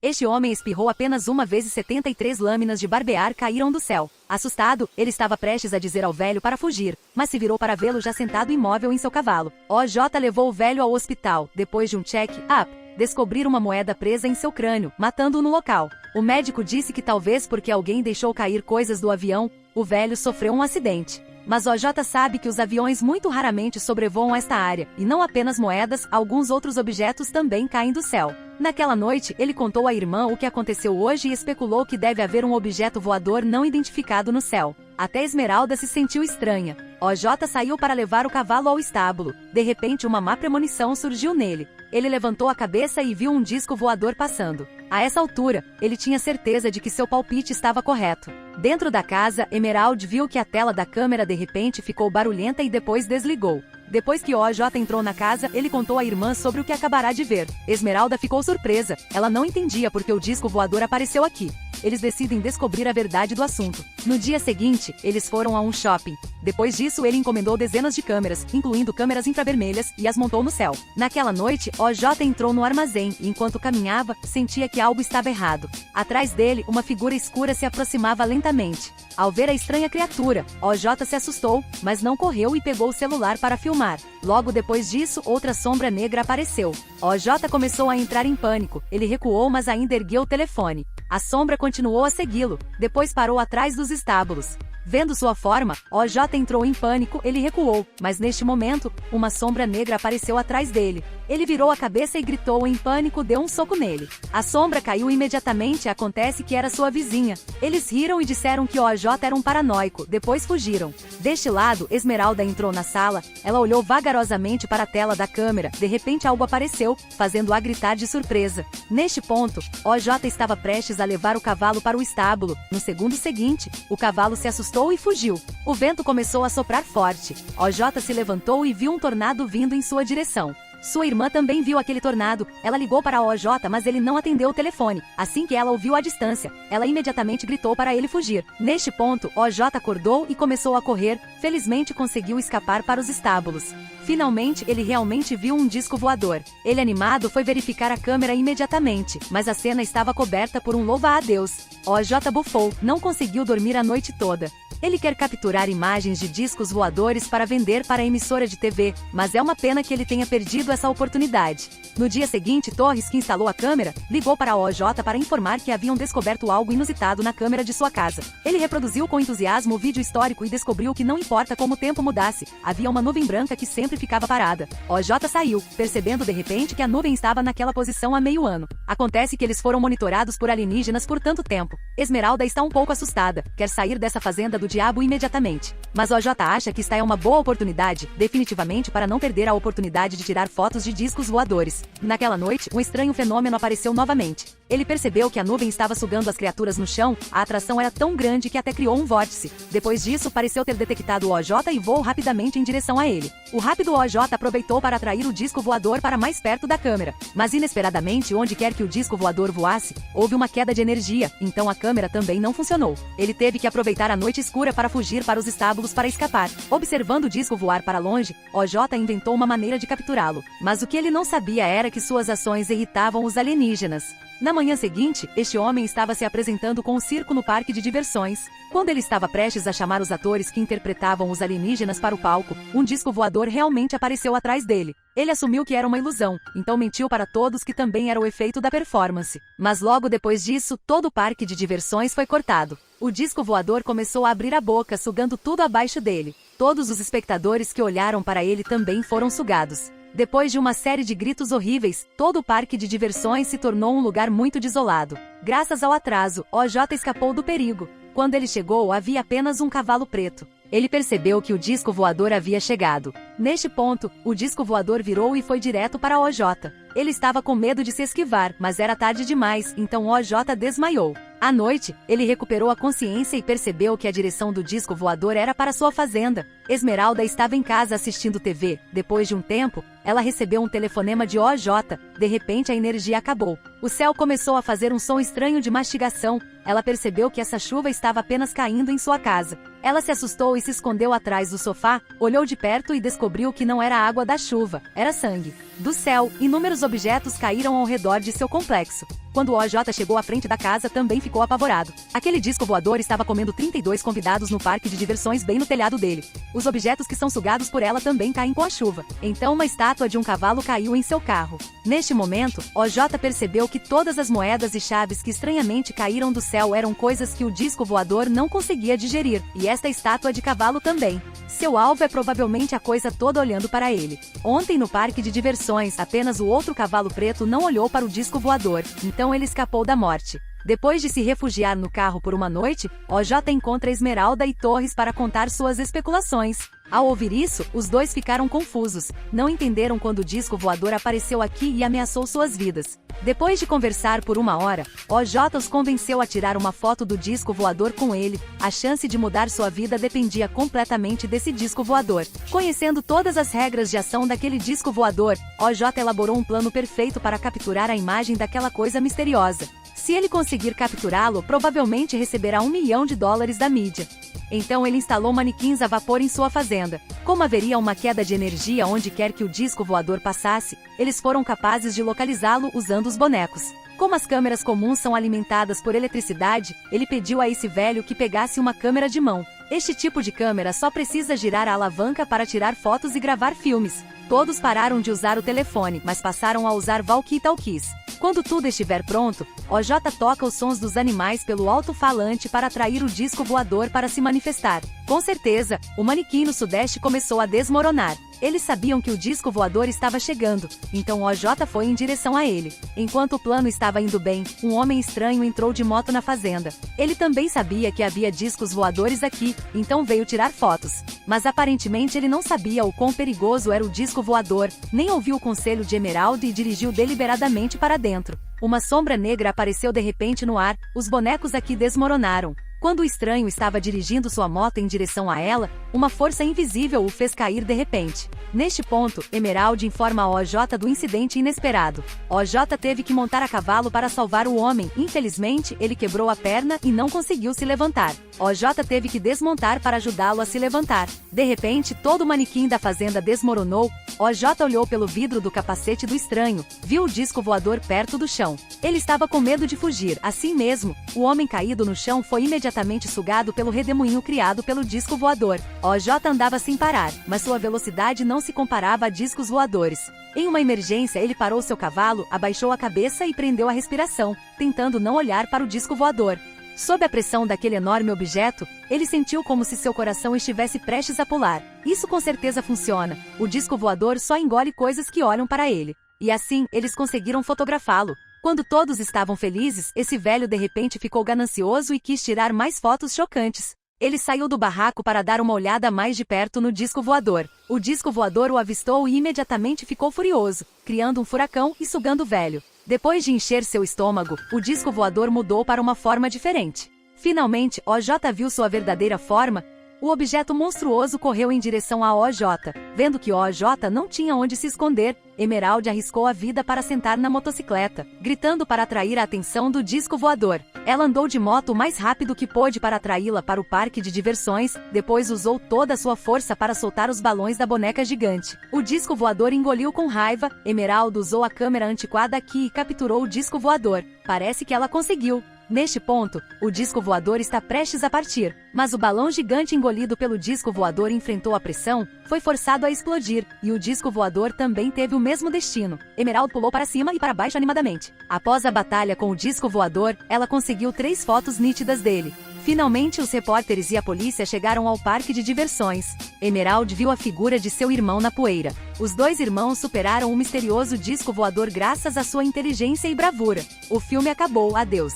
Este homem espirrou apenas uma vez e 73 lâminas de barbear caíram do céu. Assustado, ele estava prestes a dizer ao velho para fugir, mas se virou para vê-lo já sentado imóvel em seu cavalo. OJ levou o velho ao hospital. Depois de um check-up, descobriram uma moeda presa em seu crânio, matando-o no local. O médico disse que talvez porque alguém deixou cair coisas do avião, o velho sofreu um acidente. Mas OJ sabe que os aviões muito raramente sobrevoam esta área, e não apenas moedas, alguns outros objetos também caem do céu. Naquela noite, ele contou à irmã o que aconteceu hoje e especulou que deve haver um objeto voador não identificado no céu. Até Esmeralda se sentiu estranha. OJ saiu para levar o cavalo ao estábulo. De repente, uma má premonição surgiu nele. Ele levantou a cabeça e viu um disco voador passando. A essa altura, ele tinha certeza de que seu palpite estava correto. Dentro da casa, Emerald viu que a tela da câmera de repente ficou barulhenta e depois desligou. Depois que OJ entrou na casa, ele contou à irmã sobre o que acabará de ver. Esmeralda ficou surpresa. Ela não entendia porque o disco voador apareceu aqui. Eles decidem descobrir a verdade do assunto. No dia seguinte, eles foram a um shopping. Depois disso, ele encomendou dezenas de câmeras, incluindo câmeras infravermelhas, e as montou no céu. Naquela noite, OJ entrou no armazém e, enquanto caminhava, sentia que algo estava errado. Atrás dele, uma figura escura se aproximava lentamente. Ao ver a estranha criatura, OJ se assustou, mas não correu e pegou o celular para filmar. Logo depois disso, outra sombra negra apareceu. OJ começou a entrar em pânico. Ele recuou, mas ainda ergueu o telefone. A sombra continuou a segui-lo, depois parou atrás dos estábulos. Vendo sua forma, OJ entrou em pânico, ele recuou, mas neste momento, uma sombra negra apareceu atrás dele. Ele virou a cabeça e gritou em pânico, deu um soco nele. A sombra caiu imediatamente, acontece que era sua vizinha. Eles riram e disseram que OJ era um paranoico, depois fugiram. Deste lado, Esmeralda entrou na sala, ela olhou vagarosamente para a tela da câmera, de repente algo apareceu, fazendo-a gritar de surpresa. Neste ponto, OJ estava prestes a levar o cavalo para o estábulo. No segundo seguinte, o cavalo se assustou e fugiu. O vento começou a soprar forte. OJ se levantou e viu um tornado vindo em sua direção. Sua irmã também viu aquele tornado. Ela ligou para OJ, mas ele não atendeu o telefone. Assim que ela o viu à distância, ela imediatamente gritou para ele fugir. Neste ponto, OJ acordou e começou a correr. Felizmente conseguiu escapar para os estábulos. Finalmente, ele realmente viu um disco voador. Ele, animado, foi verificar a câmera imediatamente, mas a cena estava coberta por um louva-a-Deus. OJ bufou, não conseguiu dormir a noite toda. Ele quer capturar imagens de discos voadores para vender para a emissora de TV, mas é uma pena que ele tenha perdido essa oportunidade. No dia seguinte, Torres, que instalou a câmera, ligou para a OJ para informar que haviam descoberto algo inusitado na câmera de sua casa. Ele reproduziu com entusiasmo o vídeo histórico e descobriu que não importa como o tempo mudasse, havia uma nuvem branca que sempre ficava parada. OJ saiu, percebendo de repente que a nuvem estava naquela posição há meio ano. Acontece que eles foram monitorados por alienígenas por tanto tempo. Esmeralda está um pouco assustada, quer sair dessa fazenda do diabo imediatamente. Mas OJ acha que esta é uma boa oportunidade, definitivamente, para não perder a oportunidade de tirar fotos de discos voadores. Naquela noite, um estranho fenômeno apareceu novamente. Ele percebeu que a nuvem estava sugando as criaturas no chão, a atração era tão grande que até criou um vórtice. Depois disso, pareceu ter detectado o OJ e voou rapidamente em direção a ele. O rápido OJ aproveitou para atrair o disco voador para mais perto da câmera. Mas inesperadamente, onde quer que o disco voador voasse, houve uma queda de energia, então a câmera também não funcionou. Ele teve que aproveitar a noite escura para fugir para os estábulos para escapar. Observando o disco voar para longe, OJ inventou uma maneira de capturá-lo. Mas o que ele não sabia era que suas ações irritavam os alienígenas. Na manhã seguinte, este homem estava se apresentando com o circo no parque de diversões. Quando ele estava prestes a chamar os atores que interpretavam os alienígenas para o palco, um disco voador realmente apareceu atrás dele. Ele assumiu que era uma ilusão, então mentiu para todos que também era o efeito da performance. Mas logo depois disso, todo o parque de diversões foi cortado. O disco voador começou a abrir a boca, sugando tudo abaixo dele. Todos os espectadores que olharam para ele também foram sugados. Depois de uma série de gritos horríveis, todo o parque de diversões se tornou um lugar muito desolado. Graças ao atraso, OJ escapou do perigo. Quando ele chegou, havia apenas um cavalo preto. Ele percebeu que o disco voador havia chegado. Neste ponto, o disco voador virou e foi direto para OJ. Ele estava com medo de se esquivar, mas era tarde demais, então OJ desmaiou. À noite, ele recuperou a consciência e percebeu que a direção do disco voador era para sua fazenda. Esmeralda estava em casa assistindo TV. Depois de um tempo, ela recebeu um telefonema de OJ. De repente, a energia acabou. O céu começou a fazer um som estranho de mastigação. Ela percebeu que essa chuva estava apenas caindo em sua casa. Ela se assustou e se escondeu atrás do sofá, olhou de perto e descobriu que não era água da chuva, era sangue. Do céu, inúmeros objetos caíram ao redor de seu complexo. Quando o OJ chegou à frente da casa, também ficou apavorado. Aquele disco voador estava comendo 32 convidados no parque de diversões bem no telhado dele. Os objetos que são sugados por ela também caem com a chuva. Então uma estátua de um cavalo caiu em seu carro. Neste momento, OJ percebeu que todas as moedas e chaves que estranhamente caíram do céu eram coisas que o disco voador não conseguia digerir, e esta estátua de cavalo também. Seu alvo é provavelmente a coisa toda olhando para ele. Ontem no parque de diversões, apenas o outro cavalo preto não olhou para o disco voador, então ele escapou da morte. Depois de se refugiar no carro por uma noite, OJ encontra Esmeralda e Torres para contar suas especulações. Ao ouvir isso, os dois ficaram confusos. Não entenderam quando o disco voador apareceu aqui e ameaçou suas vidas. Depois de conversar por uma hora, OJ os convenceu a tirar uma foto do disco voador com ele. A chance de mudar sua vida dependia completamente desse disco voador. Conhecendo todas as regras de ação daquele disco voador, OJ elaborou um plano perfeito para capturar a imagem daquela coisa misteriosa. Se ele conseguir capturá-lo, provavelmente receberá $1 milhão da mídia. Então ele instalou manequins a vapor em sua fazenda. Como haveria uma queda de energia onde quer que o disco voador passasse, eles foram capazes de localizá-lo usando os bonecos. Como as câmeras comuns são alimentadas por eletricidade, ele pediu a esse velho que pegasse uma câmera de mão. Este tipo de câmera só precisa girar a alavanca para tirar fotos e gravar filmes. Todos pararam de usar o telefone, mas passaram a usar walkie-talkies. Quando tudo estiver pronto, OJ toca os sons dos animais pelo alto-falante para atrair o disco voador para se manifestar. Com certeza, o manequim no sudeste começou a desmoronar. Eles sabiam que o disco voador estava chegando, então OJ foi em direção a ele. Enquanto o plano estava indo bem, um homem estranho entrou de moto na fazenda. Ele também sabia que havia discos voadores aqui, então veio tirar fotos. Mas aparentemente ele não sabia o quão perigoso era o disco voador, nem ouviu o conselho de Emerald e dirigiu deliberadamente para dentro. Uma sombra negra apareceu de repente no ar, os bonecos aqui desmoronaram. Quando o estranho estava dirigindo sua moto em direção a ela, uma força invisível o fez cair de repente. Neste ponto, Emerald informa a OJ do incidente inesperado. OJ teve que montar a cavalo para salvar o homem. Infelizmente, ele quebrou a perna e não conseguiu se levantar. OJ teve que desmontar para ajudá-lo a se levantar. De repente, todo o manequim da fazenda desmoronou. OJ olhou pelo vidro do capacete do estranho, viu o disco voador perto do chão. Ele estava com medo de fugir. Assim mesmo, o homem caído no chão foi imediatamente sugado pelo redemoinho criado pelo disco voador. OJ andava sem parar, mas sua velocidade não se comparava a discos voadores. Em uma emergência, ele parou seu cavalo, abaixou a cabeça e prendeu a respiração, tentando não olhar para o disco voador. Sob a pressão daquele enorme objeto, ele sentiu como se seu coração estivesse prestes a pular. Isso com certeza funciona. O disco voador só engole coisas que olham para ele. E assim, eles conseguiram fotografá-lo. Quando todos estavam felizes, esse velho de repente ficou ganancioso e quis tirar mais fotos chocantes. Ele saiu do barraco para dar uma olhada mais de perto no disco voador. O disco voador o avistou e imediatamente ficou furioso, criando um furacão e sugando o velho. Depois de encher seu estômago, o disco voador mudou para uma forma diferente. Finalmente, OJ viu sua verdadeira forma. O objeto monstruoso correu em direção a OJ. Vendo que OJ não tinha onde se esconder, Emerald arriscou a vida para sentar na motocicleta, gritando para atrair a atenção do disco voador. Ela andou de moto o mais rápido que pôde para atraí-la para o parque de diversões, depois usou toda a sua força para soltar os balões da boneca gigante. O disco voador engoliu com raiva. Emerald usou a câmera antiquada aqui e capturou o disco voador. Parece que ela conseguiu. Neste ponto, o disco voador está prestes a partir, mas o balão gigante engolido pelo disco voador enfrentou a pressão, foi forçado a explodir, e o disco voador também teve o mesmo destino. Emerald pulou para cima e para baixo animadamente. Após a batalha com o disco voador, ela conseguiu 3 fotos nítidas dele. Finalmente os repórteres e a polícia chegaram ao parque de diversões. Emerald viu a figura de seu irmão na poeira. Os 2 irmãos superaram o misterioso disco voador graças à sua inteligência e bravura. O filme acabou, adeus.